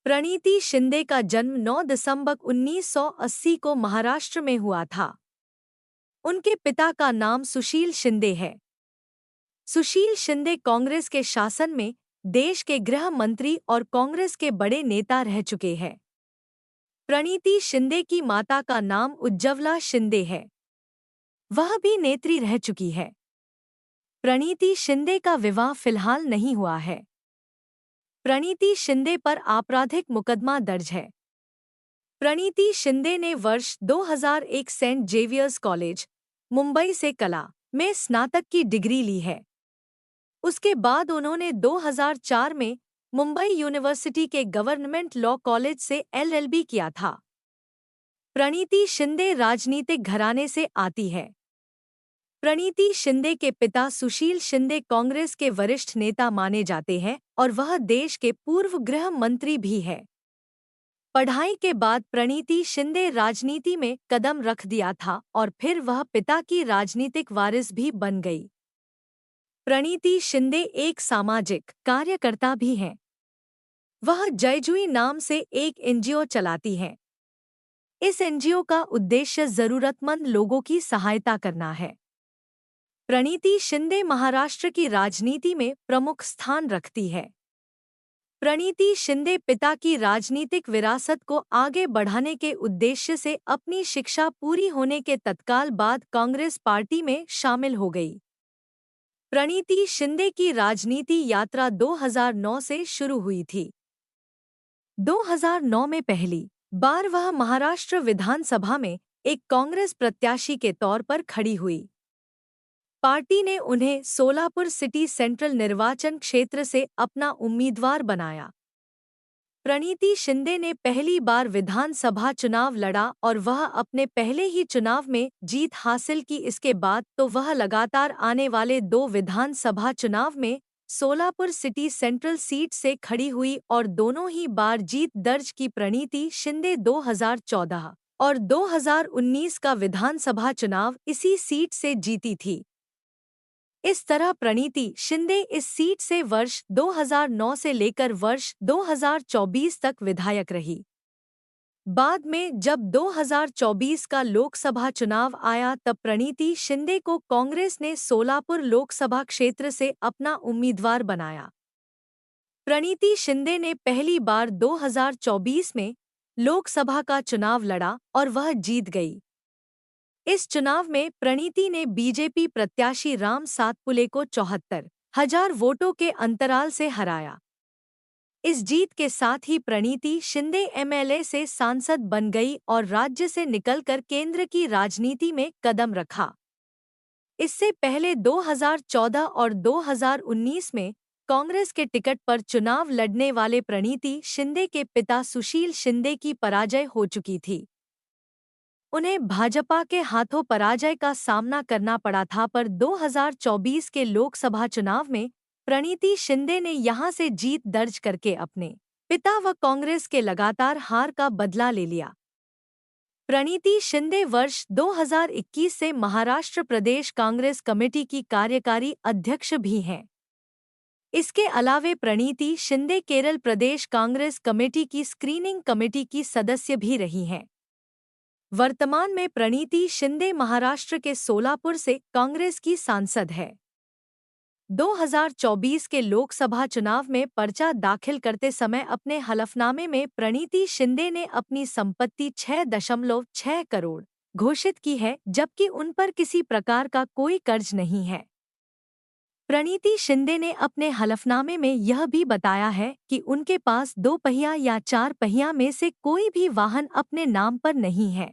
प्रणीति शिंदे का जन्म 9 दिसंबर 1980 को महाराष्ट्र में हुआ था। उनके पिता का नाम सुशील शिंदे है। सुशील शिंदे कांग्रेस के शासन में देश के गृह मंत्री और कांग्रेस के बड़े नेता रह चुके हैं। प्रणीति शिंदे की माता का नाम उज्ज्वला शिंदे है। वह भी नेत्री रह चुकी है। प्रणीति शिंदे का विवाह फिलहाल नहीं हुआ है। प्रणीति शिंदे पर आपराधिक मुकदमा दर्ज है। प्रणीति शिंदे ने वर्ष 2001 सेंट जेवियर्स कॉलेज, मुंबई से कला में स्नातक की डिग्री ली है। उसके बाद उन्होंने 2004 में मुंबई यूनिवर्सिटी के गवर्नमेंट लॉ कॉलेज से LLB किया था। प्रणीति शिंदे राजनीतिक घराने से आती है। प्रणीति शिंदे के पिता सुशील शिंदे कांग्रेस के वरिष्ठ नेता माने जाते हैं और वह देश के पूर्व गृह मंत्री भी है। पढ़ाई के बाद प्रणीति शिंदे राजनीति में कदम रख दिया था और फिर वह पिता की राजनीतिक वारिस भी बन गई। प्रणीति शिंदे एक सामाजिक कार्यकर्ता भी हैं। वह जयजुई नाम से एक NGO चलाती हैं। इस NGO का उद्देश्य जरूरतमंद लोगों की सहायता करना है। प्रणीति शिंदे महाराष्ट्र की राजनीति में प्रमुख स्थान रखती है। प्रणीति शिंदे पिता की राजनीतिक विरासत को आगे बढ़ाने के उद्देश्य से अपनी शिक्षा पूरी होने के तत्काल बाद कांग्रेस पार्टी में शामिल हो गई। प्रणीति शिंदे की राजनीति यात्रा 2009 से शुरू हुई थी। 2009 में पहली बार वह महाराष्ट्र विधानसभा में एक कांग्रेस प्रत्याशी के तौर पर खड़ी हुई। पार्टी ने उन्हें सोलापुर सिटी सेंट्रल निर्वाचन क्षेत्र से अपना उम्मीदवार बनाया। प्रणीति शिंदे ने पहली बार विधानसभा चुनाव लड़ा और वह अपने पहले ही चुनाव में जीत हासिल की। इसके बाद तो वह लगातार आने वाले 2 विधानसभा चुनाव में सोलापुर सिटी सेंट्रल सीट से खड़ी हुई और दोनों ही बार जीत दर्ज की। प्रणीति शिंदे 2014 और 2019 का विधानसभा चुनाव इसी सीट से जीती थी। इस तरह प्रणीति शिंदे इस सीट से वर्ष 2009 से लेकर वर्ष 2024 तक विधायक रही। बाद में जब 2024 का लोकसभा चुनाव आया तब प्रणीति शिंदे को कांग्रेस ने सोलापुर लोकसभा क्षेत्र से अपना उम्मीदवार बनाया। प्रणीति शिंदे ने पहली बार 2024 में लोकसभा का चुनाव लड़ा और वह जीत गई। इस चुनाव में प्रणीति ने बीजेपी प्रत्याशी राम सातपुले को 74,000 वोटों के अंतराल से हराया। इस जीत के साथ ही प्रणीति शिंदे MLA से सांसद बन गई और राज्य से निकलकर केंद्र की राजनीति में कदम रखा। इससे पहले 2014 और 2019 में कांग्रेस के टिकट पर चुनाव लड़ने वाले प्रणीति शिंदे के पिता सुशील शिंदे की पराजय हो चुकी थी। उन्हें भाजपा के हाथों पराजय का सामना करना पड़ा था, पर 2024 के लोकसभा चुनाव में प्रणीति शिंदे ने यहां से जीत दर्ज करके अपने पिता व कांग्रेस के लगातार हार का बदला ले लिया। प्रणीति शिंदे वर्ष 2021 से महाराष्ट्र प्रदेश कांग्रेस कमेटी की कार्यकारी अध्यक्ष भी हैं। इसके अलावे प्रणीति शिंदे केरल प्रदेश कांग्रेस कमेटी की स्क्रीनिंग कमेटी की सदस्य भी रही हैं। वर्तमान में प्रणीति शिंदे महाराष्ट्र के सोलापुर से कांग्रेस की सांसद है। 2024 के लोकसभा चुनाव में पर्चा दाखिल करते समय अपने हलफनामे में प्रणीति शिंदे ने अपनी संपत्ति 6.6 करोड़ घोषित की है, जबकि उन पर किसी प्रकार का कोई कर्ज नहीं है। प्रणीति शिंदे ने अपने हलफनामे में यह भी बताया है कि उनके पास 2 पहिया या 4 पहिया में से कोई भी वाहन अपने नाम पर नहीं है।